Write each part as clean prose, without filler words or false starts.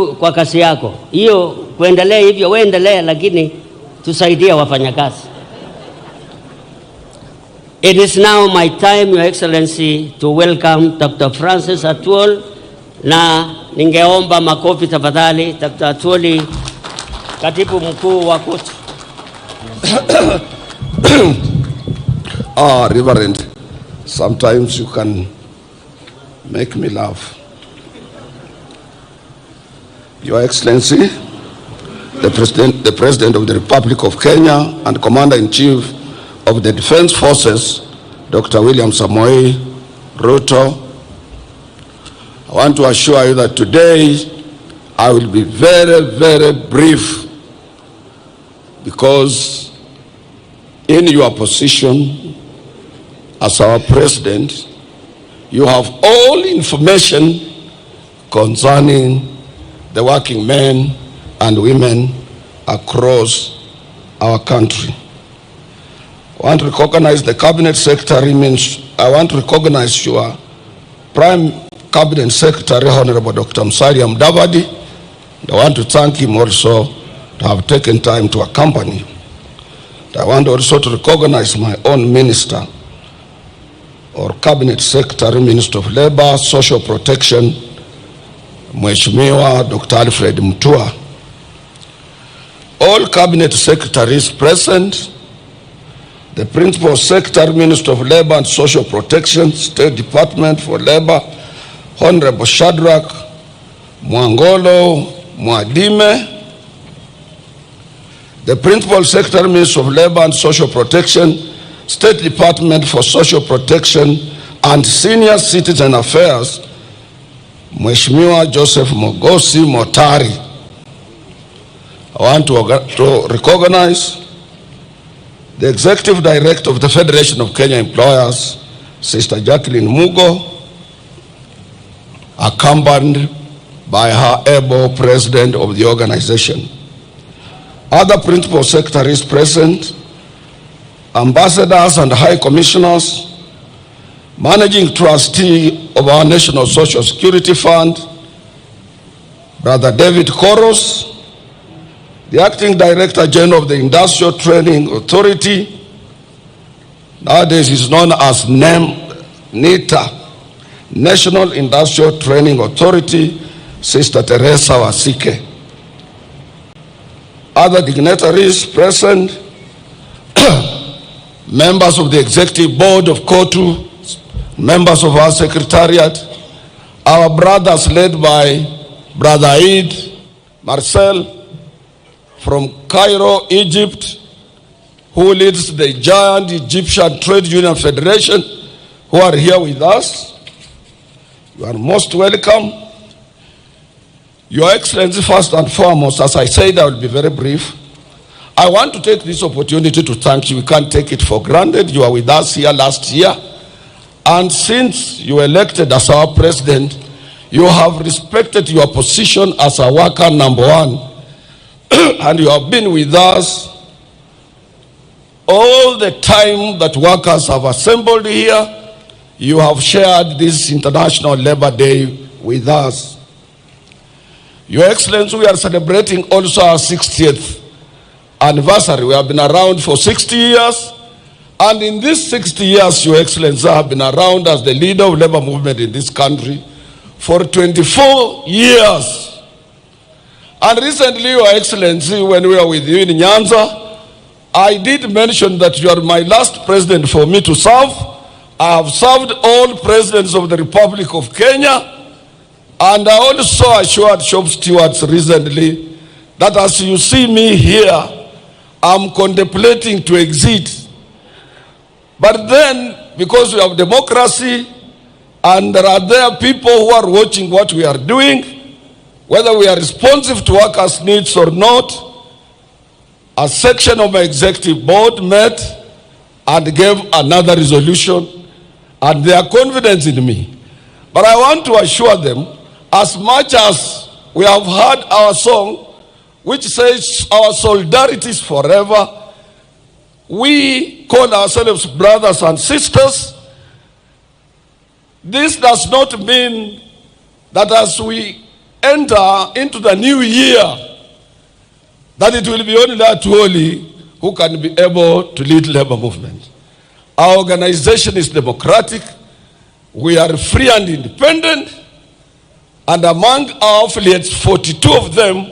kwa kasi yako. Hiyo kuendelea hivyo, uendelee, lakini tusaidia wafanyakazi. It is now my time, Your Excellency, to welcome Dr. Francis Atwoli, na ningeomba makofi tafadhali. Dr. Atwoli, katibu mkuu wa koti. Reverend, sometimes you can make me laugh. Your Excellency, the President of the Republic of Kenya and Commander-in-Chief of the Defense Forces, Dr. William Samoei Ruto, I want to assure you that today I will be very, very brief, because in your position as our President, you have all information concerning the working men and women across our country. I want to recognize the Cabinet Secretary. I want to recognize your Prime Cabinet Secretary, Honorable Dr. Musalia Mudavadi. I want to thank him also to have taken time to accompany. I want also to recognize my own minister, or Cabinet Secretary, Minister of Labor, Social Protection, Mheshimiwa Dr. Alfred Mutua. All Cabinet Secretaries present, the Principal Secretary, Minister of Labor and Social Protection, State Department for Labor, Honorable Shadrach Mwangolo Mwadime, the Principal Secretary, Minister of Labor and Social Protection, State Department for Social Protection and Senior Citizen Affairs, Mheshimiwa Joseph Mogosi Motari. I want to recognize the Executive Director of the Federation of Kenya Employers, Sister Jacqueline Mugo, accompanied by her able President of the organization. Other Principal Secretaries present, Ambassadors and High Commissioners, Managing Trustee of our National Social Security Fund, Brother David Koros, the Acting Director General of the Industrial Training Authority, nowadays is known as NITA, National Industrial Training Authority, Sister Teresa Wasike. Other dignitaries present, members of the Executive Board of KOTU, members of our Secretariat, our brothers led by Brother Eid Marcel from Cairo, Egypt, who leads the giant Egyptian Trade Union Federation, who are here with us. You are most welcome. Your Excellency, first and foremost, as I said, I will be very brief. I want to take this opportunity to thank you. We can't take it for granted. You were with us here last year. And since you were elected as our President, you have respected your position as a worker number one. And you have been with us all the time that workers have assembled here. You have shared this International Labor Day with us. Your Excellency, we are celebrating also our 60th anniversary. We have been around for 60 years. And in these 60 years, Your Excellency, I have been around as the leader of labor movement in this country for 24 years. And recently, Your Excellency, when we were with you in Nyanza, I did mention that you are my last president for me to serve. I have served all presidents of the Republic of Kenya. And I also assured shop stewards recently that as you see me here, I'm contemplating to exit. But then, because we have democracy, and there are people who are watching what we are doing, whether we are responsive to workers' needs or not, a section of my executive board met and gave another resolution, and they are confident in me. But I want to assure them, as much as we have heard our song, which says our solidarity is forever, we call ourselves brothers and sisters. This does not mean that as we enter into the new year, that it will be only Atwoli who can be able to lead labor movement. Our organization is democratic. We are free and independent. And among our affiliates, 42 of them,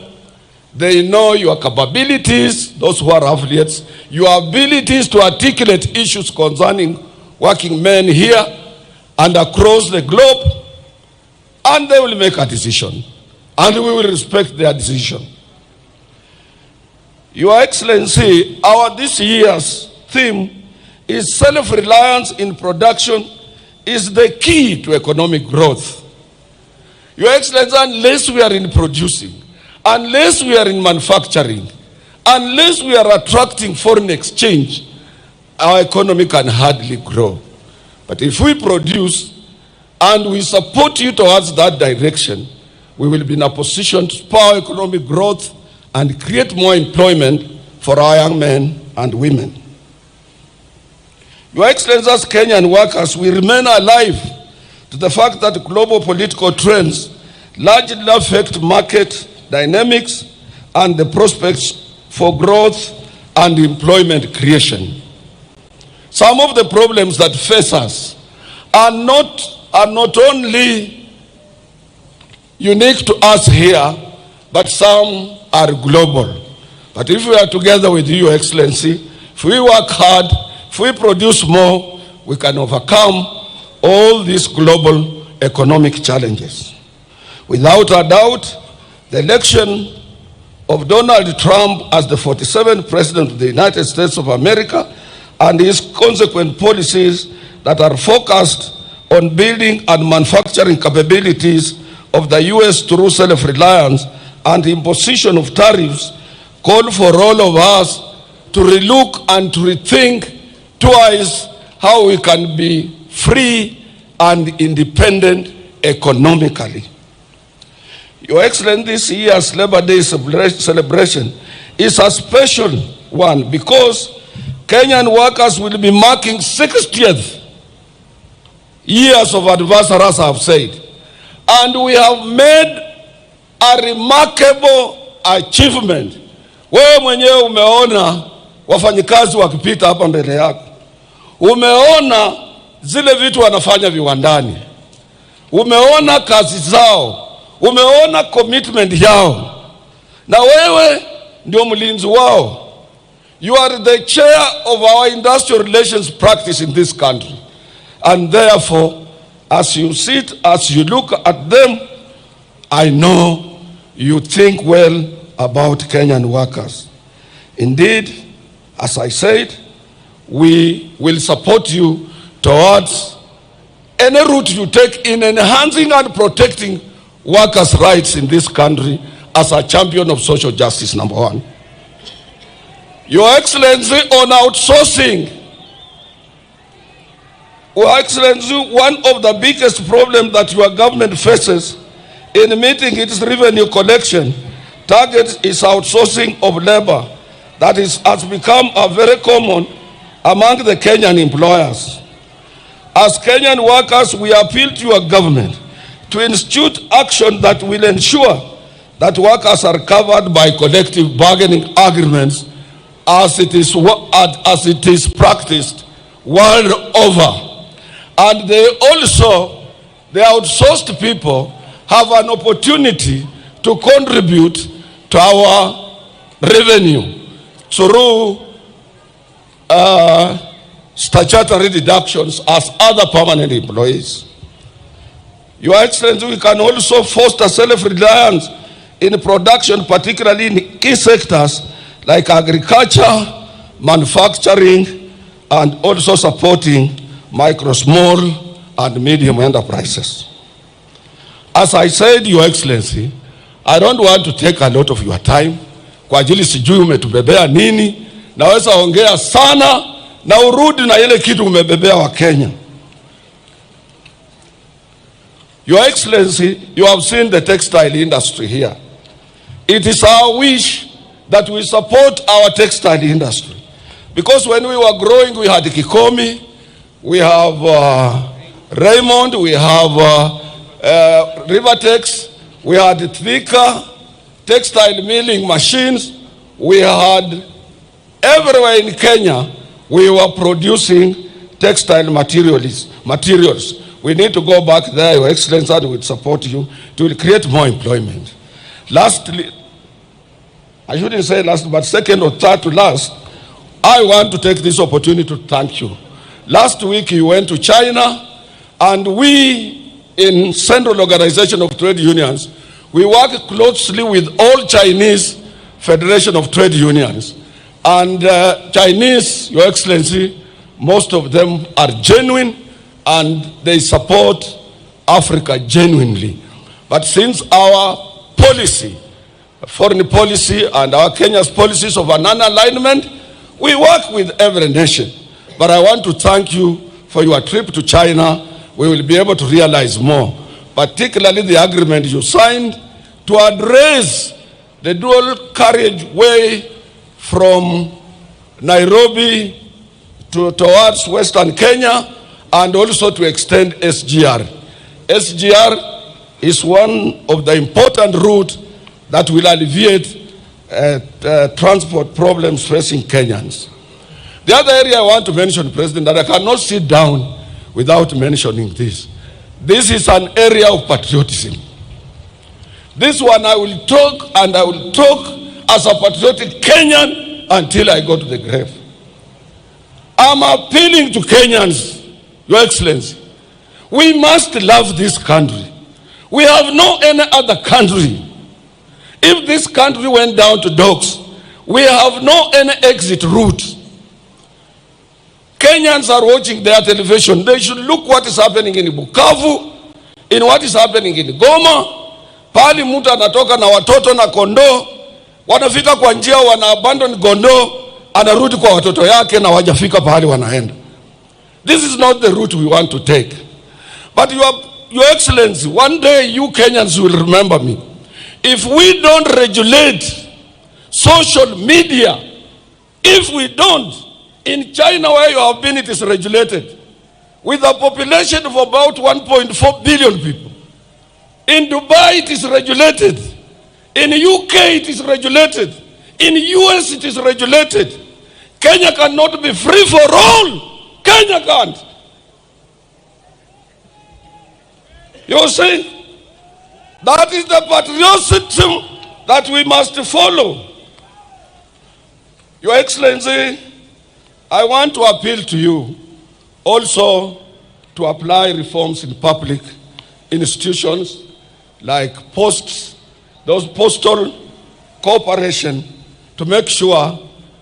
they know your capabilities, those who are affiliates, your abilities to articulate issues concerning working men here and across the globe, and they will make a decision. And we will respect their decision. Your Excellency, our this year's theme is self-reliance in production is the key to economic growth. Your Excellency, unless we are in producing, unless we are in manufacturing, unless we are attracting foreign exchange, our economy can hardly grow. But if we produce and we support you towards that direction, we will be in a position to spur economic growth and create more employment for our young men and women. Your Excellency, as Kenyan workers, we remain alive to the fact that global political trends largely affect market dynamics and the prospects for growth and employment creation. Some of the problems that face us are not only unique to us here, but some are global. But if we are together with you, Your Excellency, if we work hard, if we produce more, we can overcome all these global economic challenges. Without a doubt, the election of Donald Trump as the 47th President of the United States of America and his consequent policies that are focused on building and manufacturing capabilities of the U.S. through self-reliance and imposition of tariffs call for all of us to relook and to rethink twice how we can be free and independent economically. Your Excellency, this year's Labor Day celebration is a special one because Kenyan workers will be marking 60th years of anniversary, as I have said. And we have made a remarkable achievement. Wewe mwenyewe umeona wafanyikazi wakipita hapa mbele yako. Umeona zile vitu wanafanya viwandani. Umeona kazi zao. Umeona commitment yao. Na wewe ndio mlinzi wao. You are the chair of our industrial relations practice in this country. And therefore, as you sit, as you look at them, I know you think well about Kenyan workers. Indeed, as I said, we will support you towards any route you take in enhancing and protecting workers' rights in this country as a champion of social justice, number one. Your Excellency, on outsourcing, Your Excellency, one of the biggest problems that your government faces in meeting its revenue collection targets is outsourcing of labor that has become a very common among the Kenyan employers. As Kenyan workers, we appeal to your government to institute action that will ensure that workers are covered by collective bargaining agreements as it is practiced world over. And the outsourced people have an opportunity to contribute to our revenue through statutory deductions as other permanent employees. Your Excellency, we can also foster self-reliance in production, particularly in key sectors like agriculture, manufacturing, and also supporting micro, small, and medium enterprises. As I said, Your Excellency, I don't want to take a lot of your time. Kwa ajili sijui umetubebea nini. Naweza ongea sana na urudi na ile kitu umebebea wa Kenya. Your Excellency, you have seen the textile industry here. It is our wish that we support our textile industry. Because when we were growing, we had Kikomi, we have Raymond, we have Rivertex, we had thicker textile milling machines, we had everywhere in Kenya, we were producing textile materials. We need to go back there, Your Excellency, and we support you to create more employment. Lastly, I shouldn't say last, but second or third to last, I want to take this opportunity to thank you. Last week you went to China, and we in Central Organization of Trade Unions, we work closely with all Chinese Federation of Trade Unions. And Chinese, Your Excellency, most of them are genuine and they support Africa genuinely. But since our policy, foreign policy and our Kenya's policies of a non-alignment, we work with every nation. But I want to thank you for your trip to China. We will be able to realize more, particularly the agreement you signed to address the dual carriageway from Nairobi towards Western Kenya, and also to extend SGR. SGR is one of the important routes that will alleviate transport problems facing Kenyans. The other area I want to mention, President, that I cannot sit down without mentioning this. This is an area of patriotism. This one I will talk, and I will talk as a patriotic Kenyan until I go to the grave. I'm appealing to Kenyans, Your Excellency. We must love this country. We have no any other country. If this country went down to dogs, we have no any exit route. Kenyans are watching their television. They should look what is happening in Bukavu, in what is happening in Goma. Pali mtu anatoka na watoto na kondoo, wanafika kwa njia, wana abandon kondoo, anarudi kwa watoto yake na wajafika pahali wanaenda. This is not the route we want to take. But Your Excellency, one day you Kenyans will remember me. If we don't regulate social media, if we don't, in China where you have been, it is regulated. With a population of about 1.4 billion people. In Dubai, it is regulated. In UK, it is regulated. In US, it is regulated. Kenya cannot be free for all. Kenya can't. You see, that is the patriotism that we must follow. Your Excellency, I want to appeal to you also to apply reforms in public institutions like posts, those postal cooperation, to make sure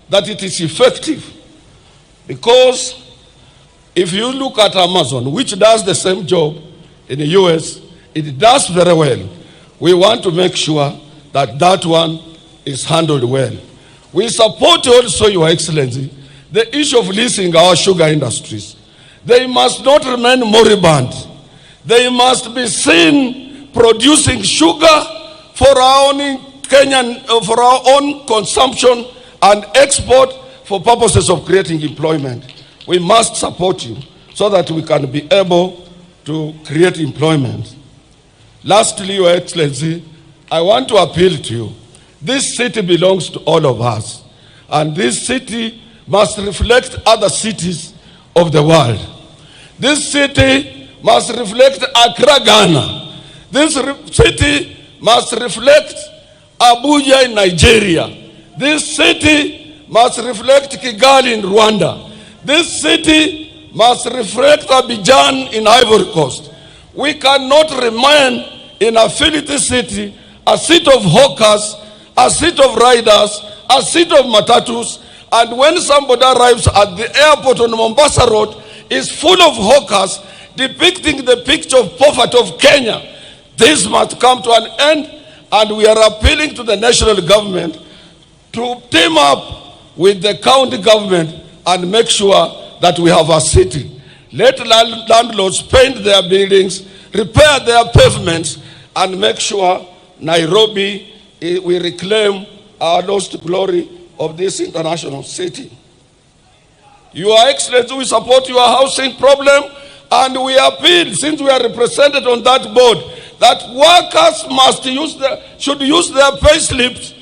that it is effective. Because if you look at Amazon, which does the same job in the US, it does very well. We want to make sure that that one is handled well. We support also, Your Excellency, the issue of leasing our sugar industries. They must not remain moribund. They must be seen producing sugar for our own Kenyan, for our own consumption and export for purposes of creating employment. We must support you so that we can be able to create employment. Lastly, Your Excellency, I want to appeal to you. This city belongs to all of us, and this city must reflect other cities of the world. This city must reflect Accra, Ghana. This city must reflect Abuja in Nigeria. This city must reflect Kigali in Rwanda. This city must reflect Abidjan in Ivory Coast. We cannot remain in a filthy city, a city of hawkers, a city of riders, a city of matatus, and when somebody arrives at the airport on Mombasa Road, is full of hawkers depicting the picture of poverty of Kenya. This must come to an end, and we are appealing to the national government to team up with the county government and make sure that we have a city. Let landlords paint their buildings, repair their pavements, and make sure Nairobi, we reclaim our lost glory of this international city. Your Excellency, we support your housing problem, and we appeal, since we are represented on that board, that workers should use their pay slips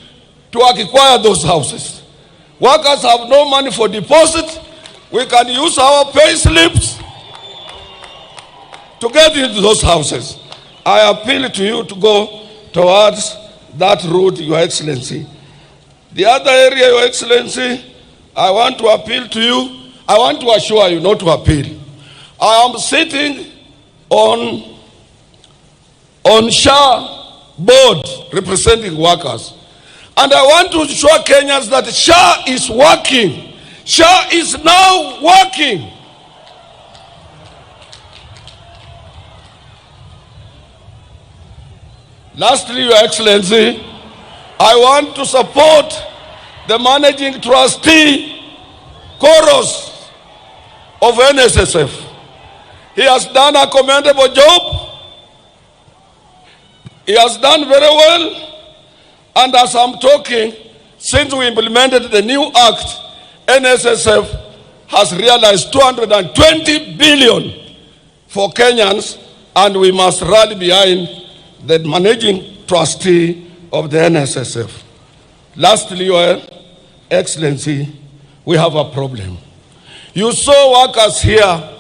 to acquire those houses. Workers have no money for deposit. We can use our pay slips to get into those houses. I appeal to you to go towards that route, Your Excellency. The other area, Your Excellency, I want to appeal to you. I want to assure you, not to appeal. I am sitting on SHA board representing workers. And I want to show Kenyans that SHA is working. SHA is now working. Lastly, Your Excellency, I want to support the managing trustee, Chorus of NSSF. He has done a commendable job. He has done very well. And as I'm talking, since we implemented the new act, NSSF has realized 220 billion for Kenyans, and we must rally behind the managing trustee of the NSSF. Lastly, Your Excellency, we have a problem. You saw workers here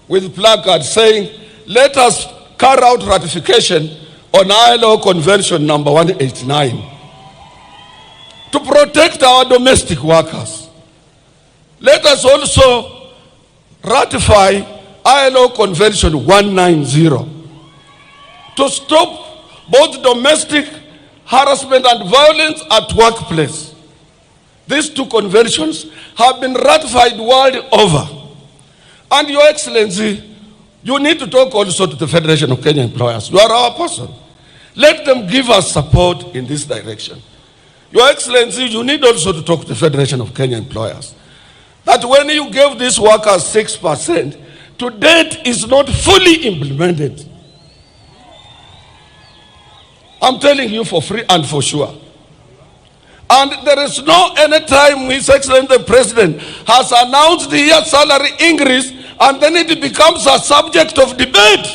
with placards saying, let us carry out ratification on ILO Convention number 189 to protect our domestic workers. Let us also ratify ILO Convention 190 to stop both domestic harassment and violence at workplace. These two conventions have been ratified world over. And Your Excellency, you need to talk also to the Federation of Kenya Employers. You are our person. Let them give us support in this direction. Your Excellency, you need also to talk to the Federation of Kenya Employers. That when you gave these workers 6%, to date is not fully implemented. I'm telling you for free and for sure. And there is no any time His Excellency the President has announced the year salary increase and then it becomes a subject of debate.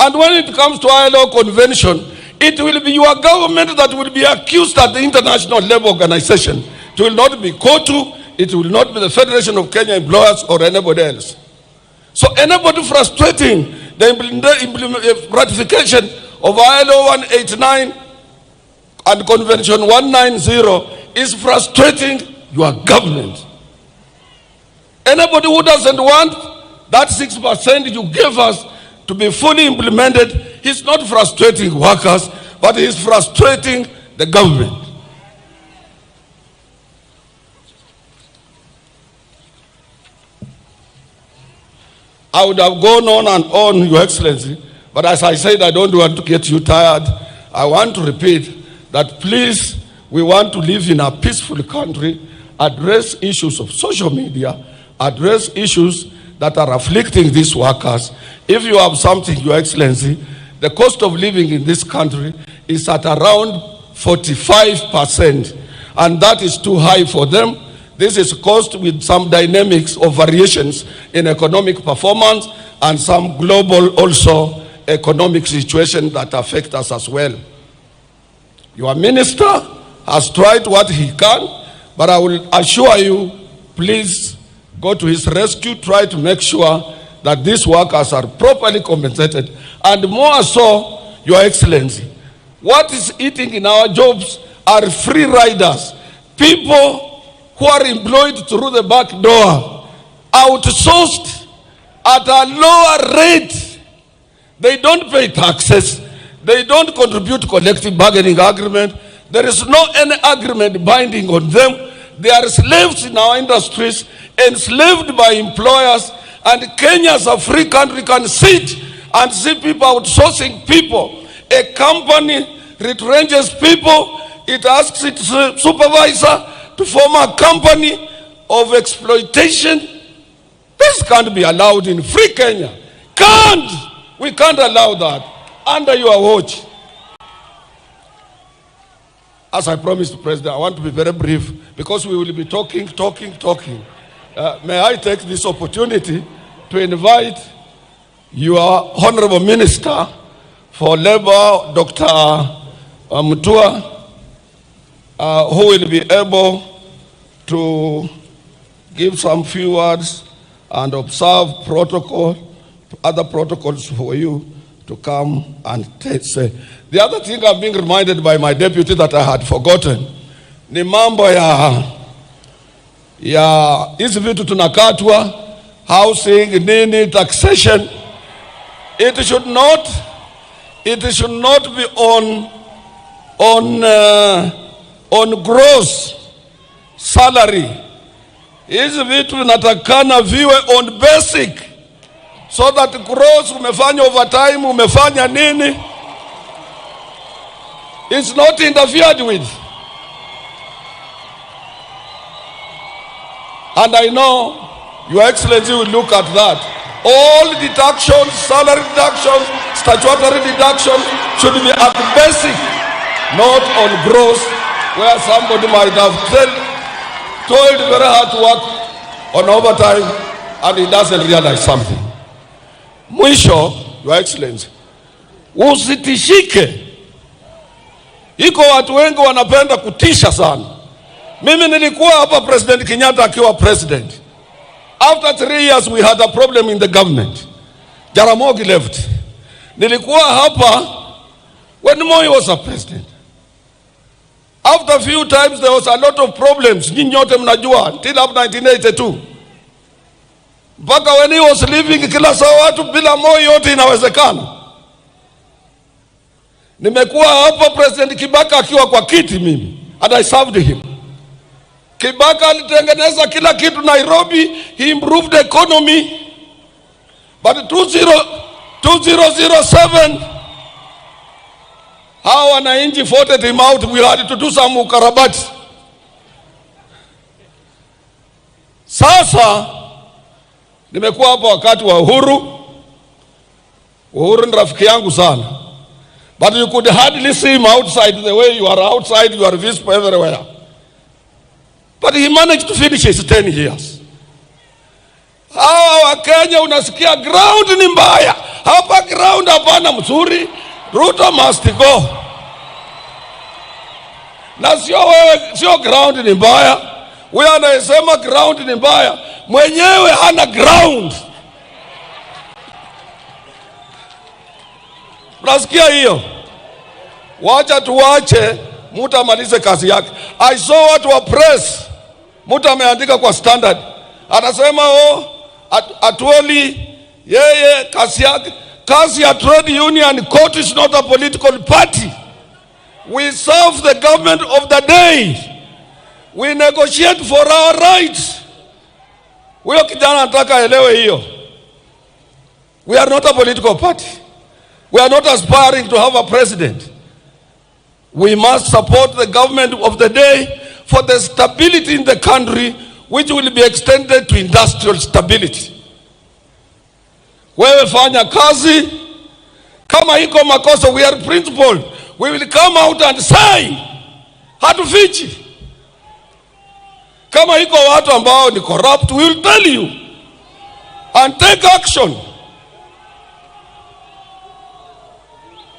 And when it comes to ILO Convention, it will be your government that will be accused at the International Labour Organization. It will not be COTU, it will not be the Federation of Kenya Employers or anybody else. So anybody frustrating the ratification of ILO 189 and Convention 190 is frustrating your government. Anybody who doesn't want that 6% you gave us to be fully implemented, he's not frustrating workers, but he's frustrating the government. I would have gone on and on, Your Excellency, but as I said, I don't want to get you tired. I want to repeat that please, we want to live in a peaceful country, address issues of social media, address issues that are afflicting these workers. If you have something, Your Excellency, the cost of living in this country is at around 45%, and that is too high for them. This is caused with some dynamics or variations in economic performance and some global also economic situation that affect us as well. Your minister has tried what he can, but I will assure you, please go to his rescue, try to make sure that these workers are properly compensated, and more so, Your Excellency, what is eating in our jobs are free riders, people who are employed through the back door, outsourced at a lower rate. They don't pay taxes. They don't contribute to collective bargaining agreement. There is no any agreement binding on them. They are slaves in our industries, enslaved by employers, and Kenya as a free country can sit and see people outsourcing people. A company retrenches people, it asks its supervisor to form a company of exploitation. This can't be allowed in free Kenya. We can't allow that under your watch. As I promised, President, I want to be very brief because we will be talking. May I take this opportunity to invite your Honorable Minister for Labor, Dr. Mutua, who will be able to give some few words and observe other protocols for you to come and say. The other thing I'm being reminded by my deputy that I had forgotten, ni mambo ya hizi vitu tunakatwa, housing, nini, taxation. It should not be on gross salary. Hizi vitu vinatakana viwe on basic, so that gross, umefanya overtime, umefanya nini, it's not interfered with. And I know Your Excellency will look at that. All deductions, salary deductions, statutory deductions should be at basic, not on gross, where somebody might have toiled very hard to work on overtime and he doesn't realize something. Mwisho, Your Excellency, usitishike. Iko watu wengi wanapenda kutisha sana. Mimi nilikuwa hapa President Kenyatta akiwa president. After 3 years we had a problem in the government. Jaramogi left. Nilikuwa hapa when Moi was a president. After a few times there was a lot of problems. Nyinyi nyote mnajua until up 1982. Mpaka when he was leaving, kila saa watu bila Moi yote inawezekana. Nimekuwa hapa President Kibaka akiwa kwa kiti mimi, and I served him. Kibaka alitengeneza kila kitu Nairobi, he improved the economy. But 2007, how wananchi voted him out, we had to do some ukarabati. Sasa nimekuwa hapa wakati wa Uhuru. Uhuru ni rafiki yangu sana. But you could hardly see him outside the way you are outside, you are visible everywhere. But he managed to finish his 10 years. Hawa Kenya unasikia ground ni mbaya. Hapa ground hapana mzuri. Ruto must go. Na sio ground ni mbaya. Wewe anasema ground ni mbaya. Mwenyewe hana ground. Nasikia hiyo. Wacha tuwache mtu amalize kazi yake. I saw watu wa press, mtu ameandika kwa Standard, anasema Atwoli yeye kazi ya trade union court is not a political party. We serve the government of the day. We negotiate for our rights. Huyo kijana anataka elewe hiyo. We are not a political party. We are not aspiring to have a president. We must support the government of the day for the stability in the country, which will be extended to industrial stability. Wewe fanya kazi, kama iko makosa, we are principled. We will come out and say, hatufichi. Kama iko watu ambao ni corrupt, we will tell you and take action.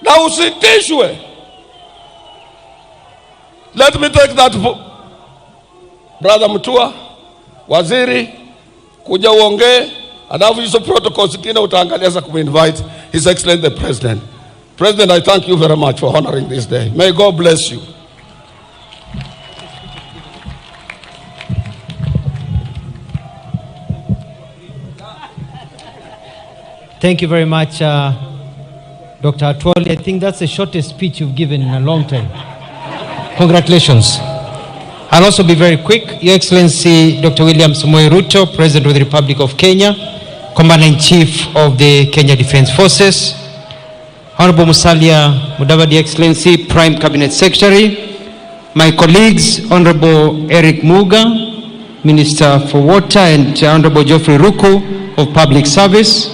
Na usitishwe. Let me take that, Brother Mutua, waziri, kuja uongee, alafu hizo protocols zingine utaangalia za kuminvite His Excellency the President. President, I thank you very much for honoring this day. May God bless you. Thank you very much, Dr. Atwoli. I think that's the shortest speech you've given in a long time. Congratulations. I'll also be very quick. Your Excellency, Dr. William Samoei Ruto, President of the Republic of Kenya, Commander-in-Chief of the Kenya Defence Forces, Honorable Musalia Mudavadi, Excellency, Prime Cabinet Secretary, my colleagues, Honorable Eric Muga, Minister for Water, and Honorable Geoffrey Ruku of Public Service,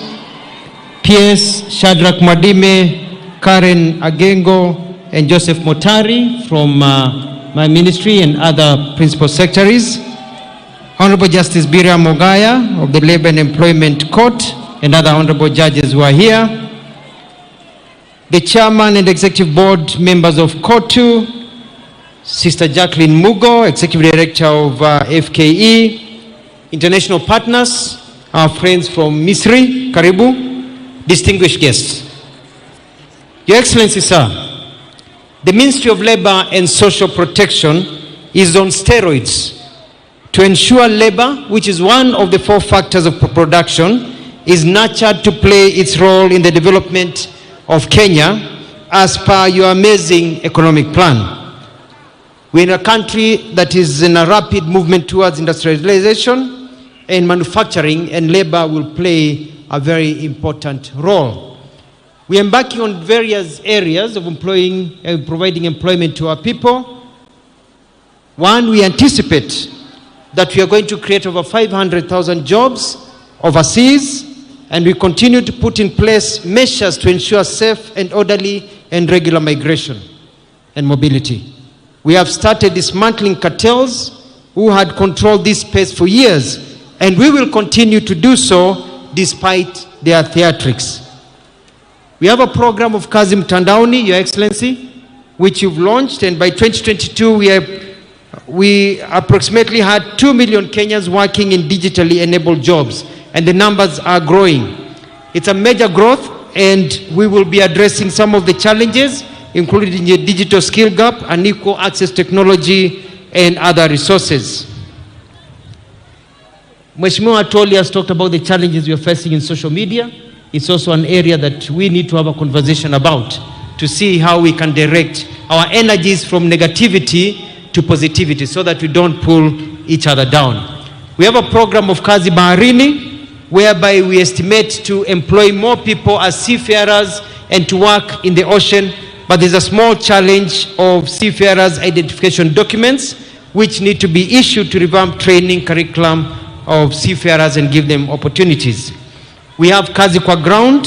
PS Shadrach Madime, Karen Agengo, and Joseph Motari from my ministry and other principal secretaries, Honorable Justice Bira Mogaya of the Labor and Employment Court, and other honorable judges who are here, the chairman and executive board members of COTU, Sister Jacqueline Mugo, executive director of FKE, international partners, our friends from Misri, Karibu, distinguished guests. Your Excellency, sir, the Ministry of Labor and Social Protection is on steroids to ensure labor, which is one of the 4 factors of production, is nurtured to play its role in the development of Kenya as per your amazing economic plan. We're in a country that is in a rapid movement towards industrialization and manufacturing, and labor will play a very important role. We are embarking on various areas of providing employment to our people. One, we anticipate that we are going to create over 500,000 jobs overseas, and we continue to put in place measures to ensure safe and orderly and regular migration and mobility. We have started dismantling cartels who had controlled this space for years, and we will continue to do so despite their theatrics. We have a program of Kazi Mtandaoni, Your Excellency, which you've launched, and by 2022 we approximately had 2 million Kenyans working in digitally enabled jobs, and the numbers are growing. It's a major growth, and we will be addressing some of the challenges, including the digital skill gap, unequal access technology, and other resources. Mheshimiwa Atwoli has talked about the challenges we are facing in social media. It's also an area that we need to have a conversation about to see how we can direct our energies from negativity to positivity so that we don't pull each other down. We have a program of Kazi Baharini, whereby we estimate to employ more people as seafarers and to work in the ocean, but there's a small challenge of seafarers' identification documents which need to be issued to revamp training curriculum of seafarers and give them opportunities. We have Kazi Kwa Ground,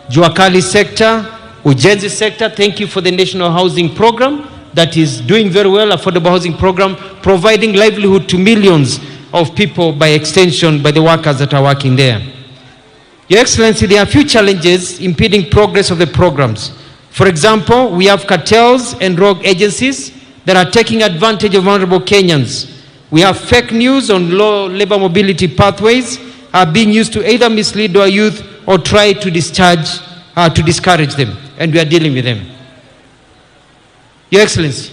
Juakali sector, Ujenzi sector. Thank you for the National Housing Program that is doing very well, affordable housing program, providing livelihood to millions of people by extension by the workers that are working there. Your Excellency, there are a few challenges impeding progress of the programs. For example, we have cartels and rogue agencies that are taking advantage of vulnerable Kenyans. We have fake news on low labor mobility pathways are being used to either mislead our youth or try to discourage them, and we are dealing with them. Your Excellency,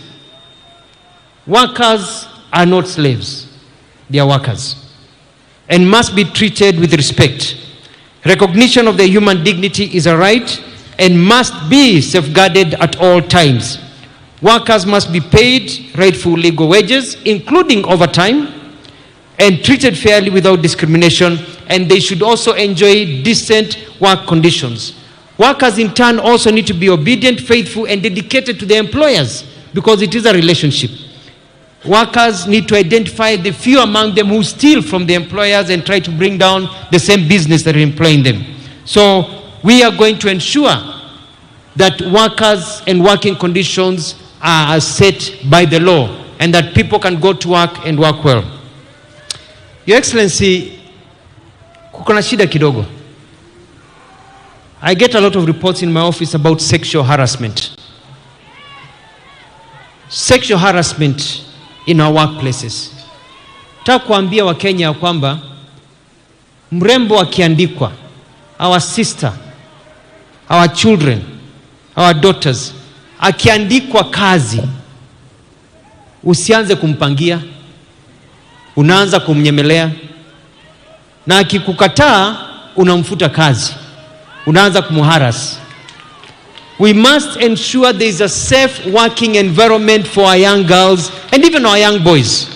workers are not slaves. They are workers and must be treated with respect. Recognition of their human dignity is a right and must be safeguarded at all times. Workers must be paid rightful legal wages, including overtime, and treated fairly without discrimination, and they should also enjoy decent work conditions. Workers in turn also need to be obedient, faithful, and dedicated to their employers because it is a relationship. Workers need to identify the few among them who steal from the employers and try to bring down the same business that are employing them. So we are going to ensure that workers and working conditions are set by the law and that people can go to work and work well. Your Excellency, kuko na shida kidogo. I get a lot of reports in my office about sexual harassment. Sexual harassment in our workplaces. Nataka kuambia Wakenya ya kwamba mrembo akiandikwa, our sister, our children, our daughters, akiandikwa kazi, usianze kumpangia, unaanza kumnyemelea, na akikukataa unamfuta kazi, unaanza kumuharas. We must ensure there is a safe working environment for our young girls and even our young boys.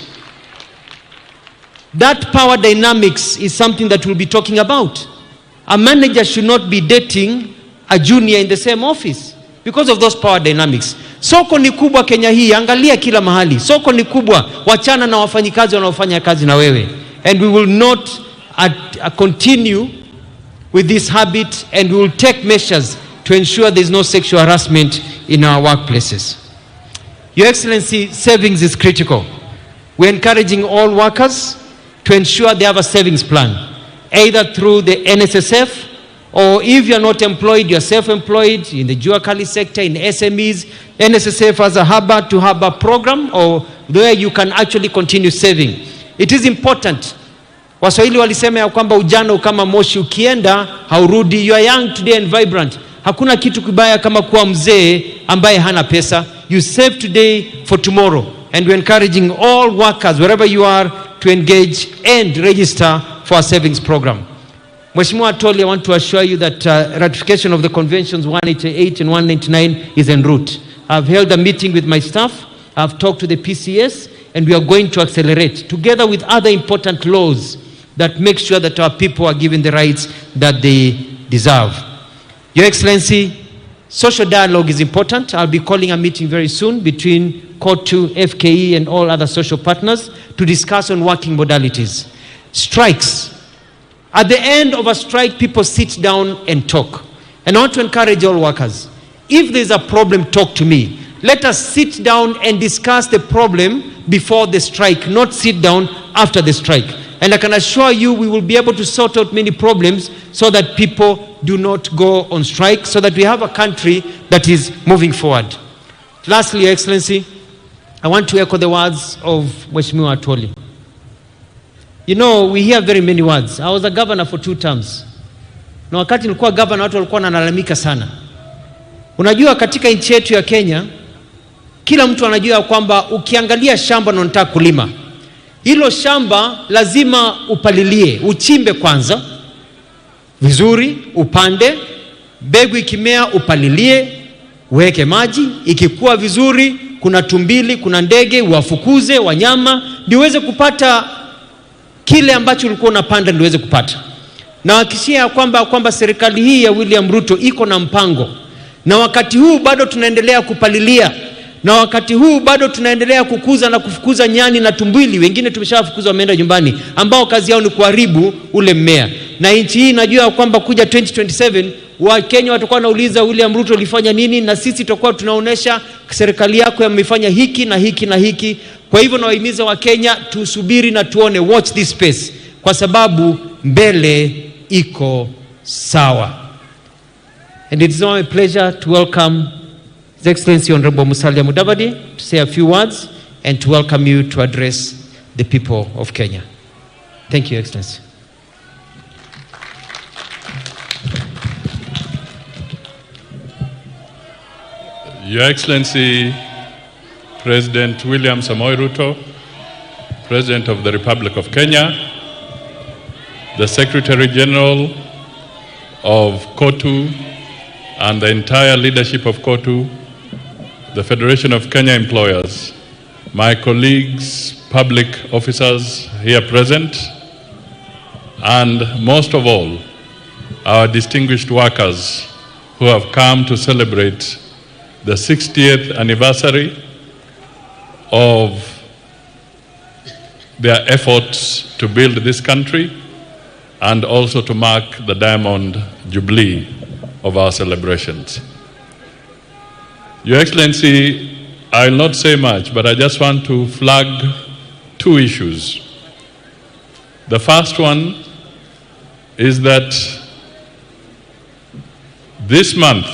That power dynamics is something that we'll be talking about. A manager should not be dating a junior in the same office because of those power dynamics. Soko ni kubwa Kenya hii, angalia kila mahali. Soko ni kubwa, wachana na wafanyikazi wanaofanya kazi na wewe. And we will not continue with this habit, and we will take measures to ensure there is no sexual harassment in our workplaces. Your Excellency, savings is critical. We're encouraging all workers to ensure they have a savings plan, either through the NSSF, or if you're not employed, you're self-employed in the Jua Kali sector, in SMEs, NSSF has a Haba to Haba program, or where you can actually continue saving. It is important. Waswahili walisema ya kwamba ujana kama moshi ukienda haurudi. You are young today and vibrant. Hakuna kitu kibaya kama kuwa mzee ambaye hana pesa. You save today for tomorrow. And we're encouraging all workers, wherever you are, to engage and register for a savings program. Mheshimiwa Atwoli, I want to assure you that ratification of the conventions 188 and 199 is en route. I've held a meeting with my staff. I've talked to the PCS, and we are going to accelerate, together with other important laws that make sure that our people are given the rights that they deserve. Your Excellency, social dialogue is important. I'll be calling a meeting very soon between COTU, FKE, and all other social partners to discuss on working modalities. Strikes. At the end of a strike, people sit down and talk. And I want to encourage all workers. If there's a problem, talk to me. Let us sit down and discuss the problem before the strike, not sit down after the strike. And I can assure you we will be able to sort out many problems so that people do not go on strike, so that we have a country that is moving forward. Lastly, Your Excellency, I want to echo the words of Mheshimiwa Atwoli. You know, we hear very many words. I was a governor for 2 terms. Na wakati nilikuwa governor, watu walikuwa wanalalamika sana. Unajua, katika nchi yetu ya Kenya, kila mtu anajua kwamba ukiangalia shamba na unataka kulima, hilo shamba lazima upalilie, uchimbe kwanza vizuri, upande, mbegu ikimea upalilie, uweke maji, ikikua vizuri, kuna tumbili, kuna ndege, uwafukuze wanyama, ndio uweze kupata kile ambacho ulikuwa unapanda, ndio uweze kupata. Na hakikishia kwamba serikali hii ya William Ruto iko na mpango. Na wakati huu bado tunaendelea kupalilia. Na wakati huu bado tunaendelea kukuza na kufukuza nyani na tumbili. Wengine tumeshawafukuza wameenda nyumbani, ambao kazi yao ni kuharibu ule mmea. Na nchi hii najua kwamba kuja 2027 wa Kenya watakuwa wanauliza William Ruto alifanya nini, na sisi tutakuwa tunaonesha serikali yako yamefanya hiki na hiki na hiki. Kwa hivyo nawahimiza wa Kenya tusubiri na tuone, watch this space, kwa sababu mbele iko sawa. And it is now my pleasure to welcome His Excellency Honorable Musalia Mudavadi to say a few words and to welcome you to address the people of Kenya. Thank you, Your Excellency. Your Excellency, President William Samoei Ruto, President of the Republic of Kenya, the Secretary General of COTU and the entire leadership of COTU, the Federation of Kenya Employers, my colleagues, public officers here present, and most of all, our distinguished workers who have come to celebrate the 60th anniversary of their efforts to build this country and also to mark the Diamond Jubilee of our celebrations. Your Excellency, I'll not say much, but I just want to flag 2 issues. The first one is that this month,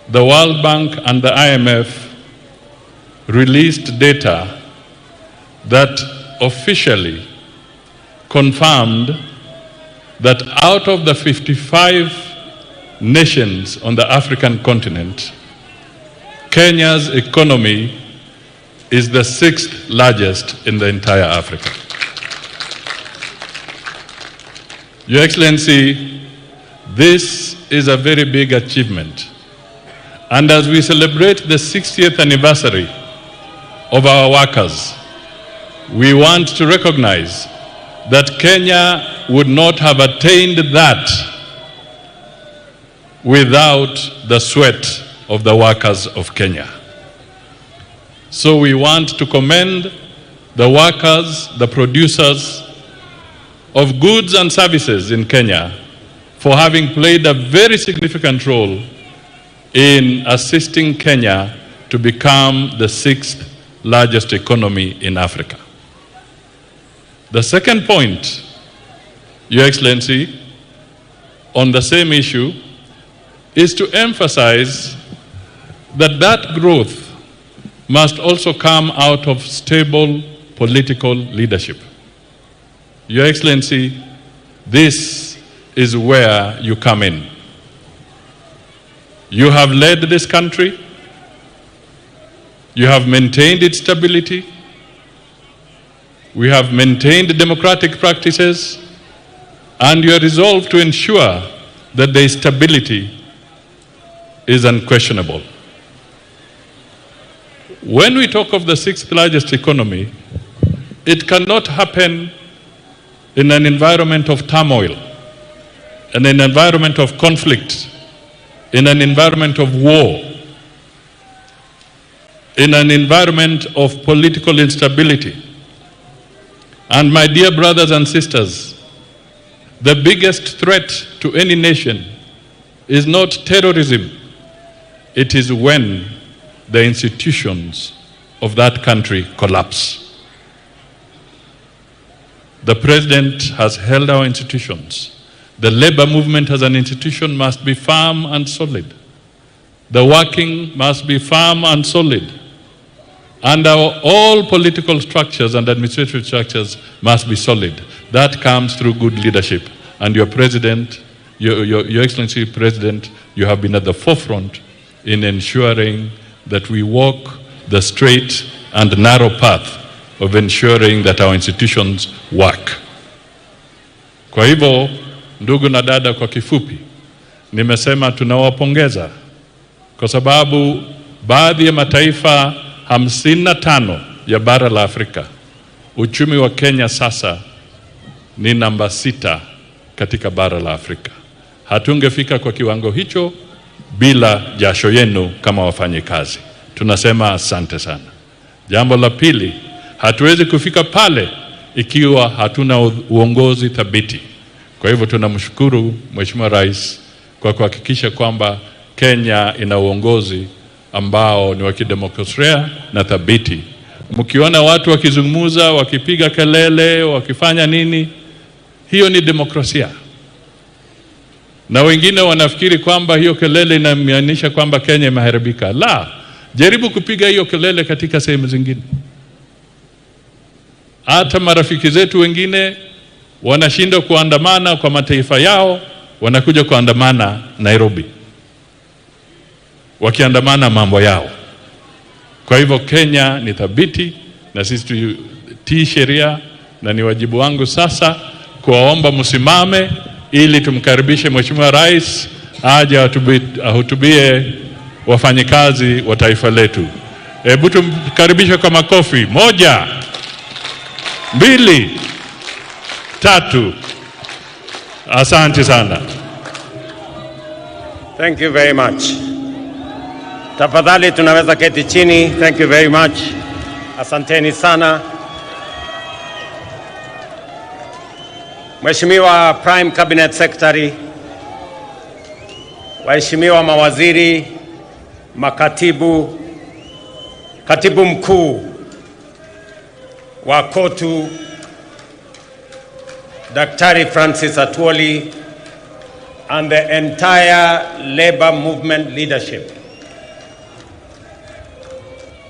the World Bank and the IMF released data that officially confirmed that out of the 55 nations on the African continent, Kenya's economy is the 6th largest in the entire Africa. Your Excellency, this is a very big achievement. And as we celebrate the 60th anniversary of our workers, we want to recognize that Kenya would not have attained that without the sweat of the workers of Kenya. So we want to commend the workers, the producers of goods and services in Kenya for having played a very significant role in assisting Kenya to become the 6th largest economy in Africa. The second point, Your Excellency, on the same issue, is to emphasize that that growth must also come out of stable political leadership. Your Excellency, this is where you come in. You have led this country. You have maintained its stability. We have maintained democratic practices, and you are resolved to ensure that the stability is unquestionable. When we talk of the 6th largest economy, it cannot happen in an environment of turmoil, in an environment of conflict, in an environment of war, in an environment of political instability. And my dear brothers and sisters, the biggest threat to any nation is not terrorism. It is when the institutions of that country collapse. The president has held our institutions. The labor movement as an institution must be firm and solid. The working must be firm and solid. And all political structures and administrative structures must be solid. That comes through good leadership. And your president, your Excellency President, you have been at the forefront in ensuring that we walk the straight and narrow path of ensuring that our institutions work. Kwa hivyo, ndugu na dada, kwa kifupi, nimesema tunawapongeza kwa sababu baadhi ya mataifa 55 ya bara la Afrika, uchumi wa Kenya sasa ni namba 6 katika bara la Afrika. Hatungefika kwa kiwango hicho bila jasho yenu kama wafanyikazi. Tunasema asante sana. Jambo la pili, hatuwezi kufika pale ikiwa hatuna uongozi thabiti. Kwa hivyo tunamshukuru Mheshimiwa Rais kwa kuhakikisha kwamba Kenya ina uongozi ambao ni wa kidemokrasia na thabiti. Mkiona watu wakizungumza, wakipiga kelele, wakifanya nini, hiyo ni demokrasia. Na wengine wanafikiri kwamba hiyo kelele inamaanisha kwamba Kenya imeharibika. La, jaribu kupiga hiyo kelele katika sehemu zingine. Hata marafiki zetu wengine wanashinda kuandamana kwa mataifa yao, wanakuja kuandamana Nairobi, wakiandamana mambo yao. Kwa hivyo Kenya ni thabiti na sisi tutii sheria, na ni wajibu wangu sasa kuwaomba msimame ili tumkaribishe Mheshimiwa Rais aje ahutubie wafanyikazi wa taifa letu. Hebu tumkaribishe kwa makofi. 1, 2, 3. Asante sana. Thank you very much. Tafadhali tunaweza keti chini. Thank you very much. Asanteni sana. Mheshimiwa Prime Cabinet Secretary, waheshimiwa mawaziri, makatibu, katibu mkuu wa KOTU, Daktari Francis Atwoli, and the entire labor movement leadership.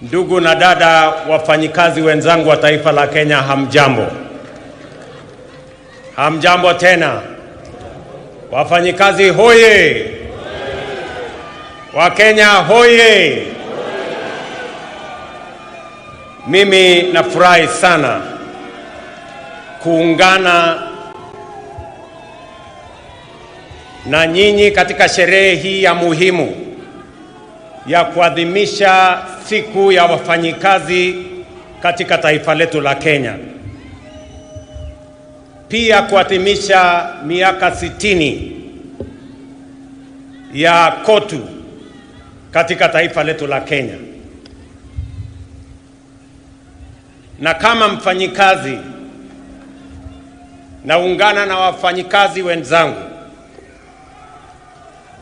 Ndugu na dada wafanyikazi wenzangu wa taifa la Kenya, hamjambo. Hamjambo tena. Wafanyikazi hoye. Wakenya hoye. Mimi nafurahi sana kuungana na nyinyi katika sherehe hii ya muhimu ya kuadhimisha siku ya wafanyikazi katika taifa letu la Kenya. Pia kuadhimisha miaka 60 ya KOTU katika taifa letu la Kenya. Na kama mfanyikazi, naungana na wafanyikazi wenzangu.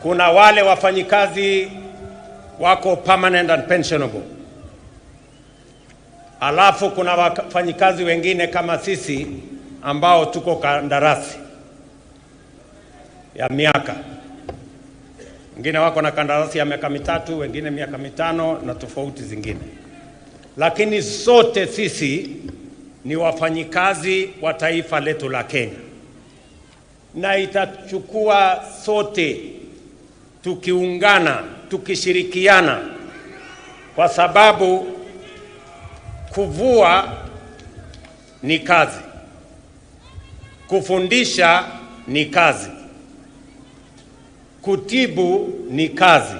Kuna wale wafanyikazi wako permanent and pensionable. Alafu kuna wafanyikazi wengine kama sisi ambao tuko kandarasi ya miaka. Wengine wako na kandarasi ya miaka 3, wengine miaka 5 na tofauti zingine. Lakini sote sisi ni wafanyikazi wa taifa letu la Kenya. Na itachukua sote tukiungana, tukishirikiana, kwa sababu kuvua ni kazi, kufundisha ni kazi, kutibu ni kazi,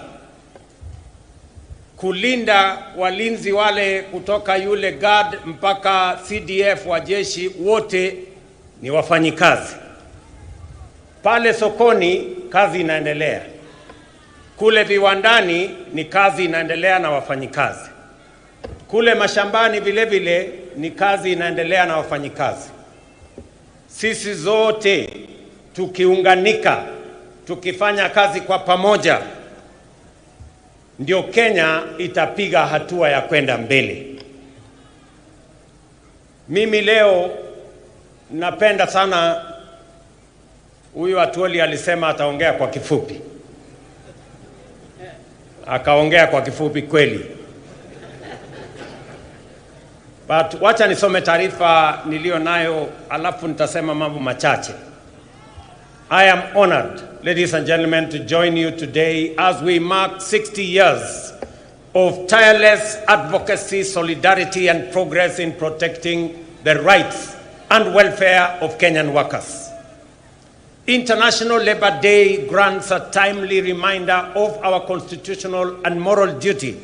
kulinda walinzi wale kutoka yule guard mpaka CDF wa jeshi wote ni wafanyikazi. Pale sokoni kazi inaendelea, kule viwandani ni kazi inaendelea na wafanyikazi, kule mashambani vile vile ni kazi inaendelea na wafanyikazi. Sisi zote tukiunganika, tukifanya kazi kwa pamoja, ndio Kenya itapiga hatua ya kwenda mbele. Mimi leo napenda sana, huyu Atwoli alisema ataongea kwa kifupi. Akaongea kwa kifupi kweli. But wacha nisome taarifa nilio nayo alafu nitasema mambo machache. I am honored, ladies and gentlemen, to join you today as we mark 60 years of tireless advocacy, solidarity and progress in protecting the rights and welfare of Kenyan workers. International Labour Day grants a timely reminder of our constitutional and moral duty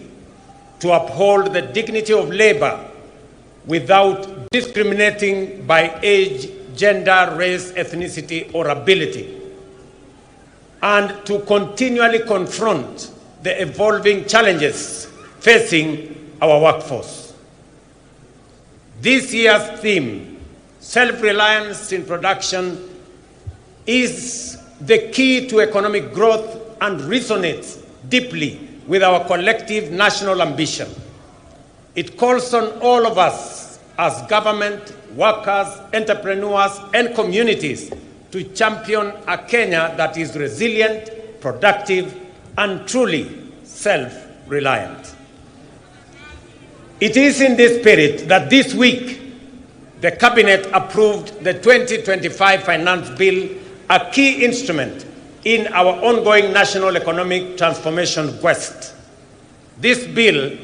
to uphold the dignity of labor without discriminating by age, gender, race, ethnicity, or ability, and to continually confront the evolving challenges facing our workforce. This year's theme, self-reliance in production, is the key to economic growth and resonates deeply with our collective national ambition. It calls on all of us as government, workers, entrepreneurs, and communities to champion a Kenya that is resilient, productive, and truly self-reliant. It is in this spirit that this week the Cabinet approved the 2025 Finance Bill, a key instrument in our ongoing national economic transformation quest. This bill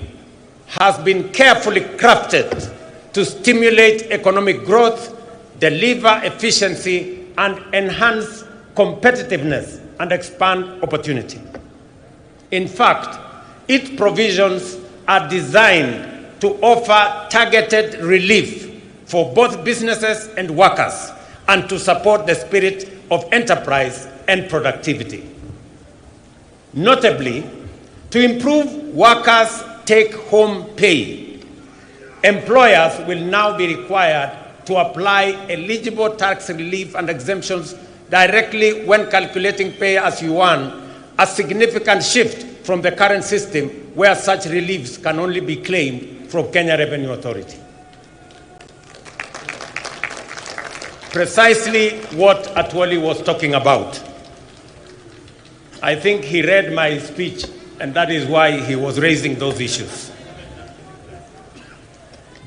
has been carefully crafted to stimulate economic growth, deliver efficiency, and enhance competitiveness and expand opportunity. In fact, its provisions are designed to offer targeted relief for both businesses and workers and to support the spirit of enterprise and productivity. Notably, to improve workers' take-home pay, employers will now be required to apply eligible tax relief and exemptions directly when calculating pay as you earn, a significant shift from the current system where such reliefs can only be claimed from Kenya Revenue Authority. Precisely what Atwoli was talking about. I think he read my speech, and that is why he was raising those issues.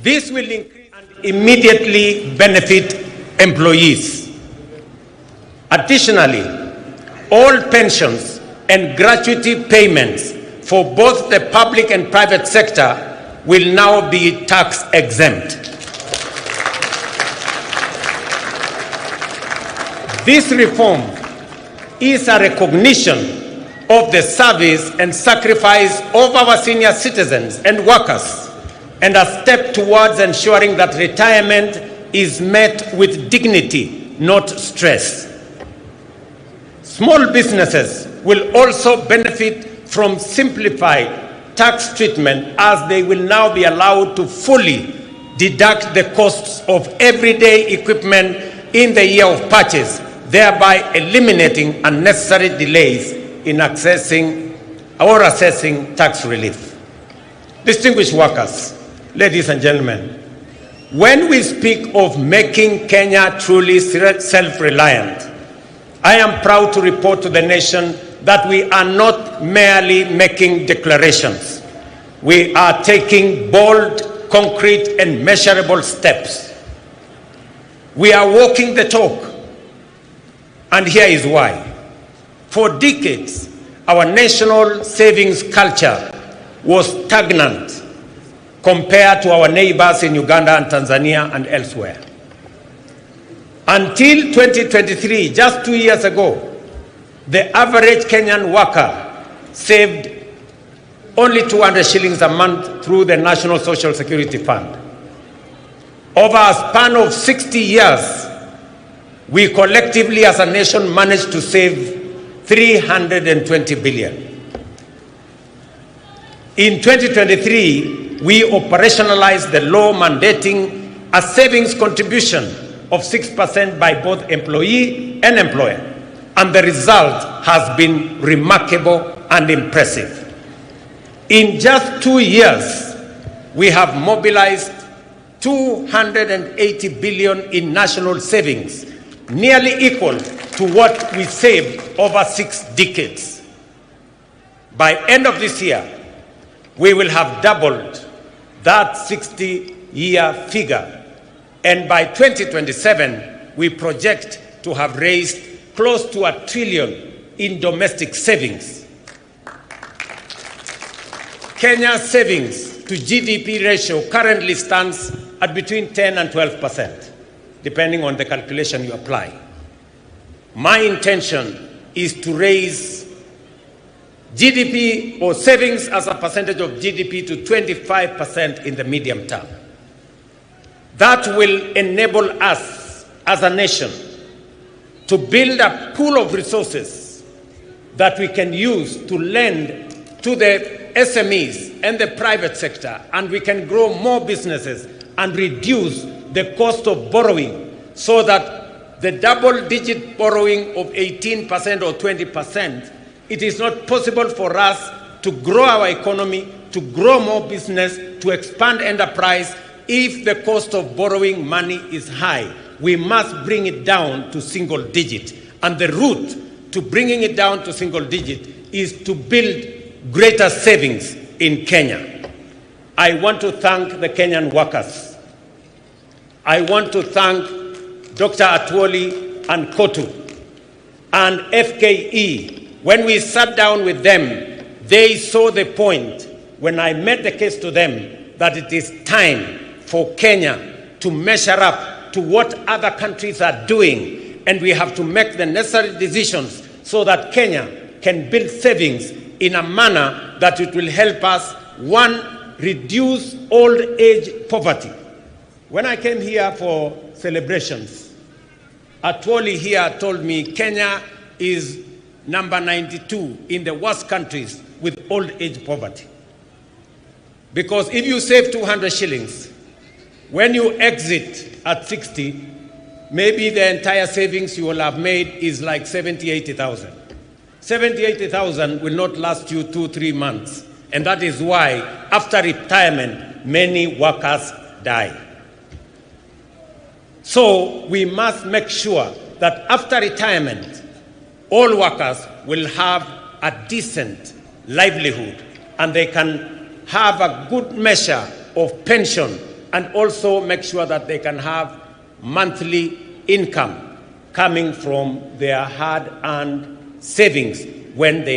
This will increase and immediately benefit employees. Additionally, all pensions and gratuity payments for both the public and private sector will now be tax exempt. This reform is a recognition of the service and sacrifice of our senior citizens and workers, and a step towards ensuring that retirement is met with dignity, not stress. Small businesses will also benefit from simplified tax treatment, as they will now be allowed to fully deduct the costs of everyday equipment in the year of purchase, thereby eliminating unnecessary delays in accessing or assessing tax relief. Distinguished workers, ladies and gentlemen, When we speak of making Kenya truly self-reliant, I am proud to report to the nation that we are not merely making declarations. We are taking bold, concrete, and measurable steps. We are walking the talk, and here is why. For decades, our national savings culture was stagnant compared to our neighbors in Uganda and Tanzania and elsewhere. Until 2023, just 2 years ago, the average Kenyan worker saved only 200 shillings a month through the National Social Security Fund. Over a span of 60 years, we collectively as a nation managed to save 320 billion. In 2023, we operationalized the law mandating a savings contribution of 6% by both employee and employer, and the result has been remarkable and impressive. In just 2 years, we have mobilized 280 billion in national savings, nearly equal to what we saved over 6 decades. By end of this year, we will have doubled that 60-year figure, and by 2027, we project to have raised close to $1 trillion in domestic savings. Kenya's savings to GDP ratio currently stands at between 10 and 12%, depending on the calculation you apply. My intention is to raise GDP or savings as a percentage of GDP to 25% in the medium term. That will enable us as a nation to build a pool of resources that we can use to lend to the SMEs and the private sector, and we can grow more businesses and reduce the cost of borrowing so that the double-digit borrowing of 18% or 20%, it is not possible for us to grow our economy, to grow more business, to expand enterprise if the cost of borrowing money is high. We must bring it down to single digit. And the route to bringing it down to single digit is to build greater savings in Kenya. I want to thank the Kenyan workers. I want to thank Dr. Atwoli and Kotu and FKE. When we sat down with them, they saw the point when I made the case to them that it is time for Kenya to measure up to what other countries are doing, and we have to make the necessary decisions so that Kenya can build savings in a manner that it will help us, one, reduce old age poverty. When I came here for celebrations, Atwoli here told me Kenya is number 92 in the worst countries with old age poverty. Because if you save 200 shillings, when you exit at 60, maybe the entire savings you will have made is like 70, 80,000. 70, 80,000 will not last you 2-3 months. And that is why, after retirement, many workers die. So we must make sure that after retirement, all workers will have a decent livelihood and they can have a good measure of pension, and also make sure that they can have monthly income coming from their hard-earned savings when they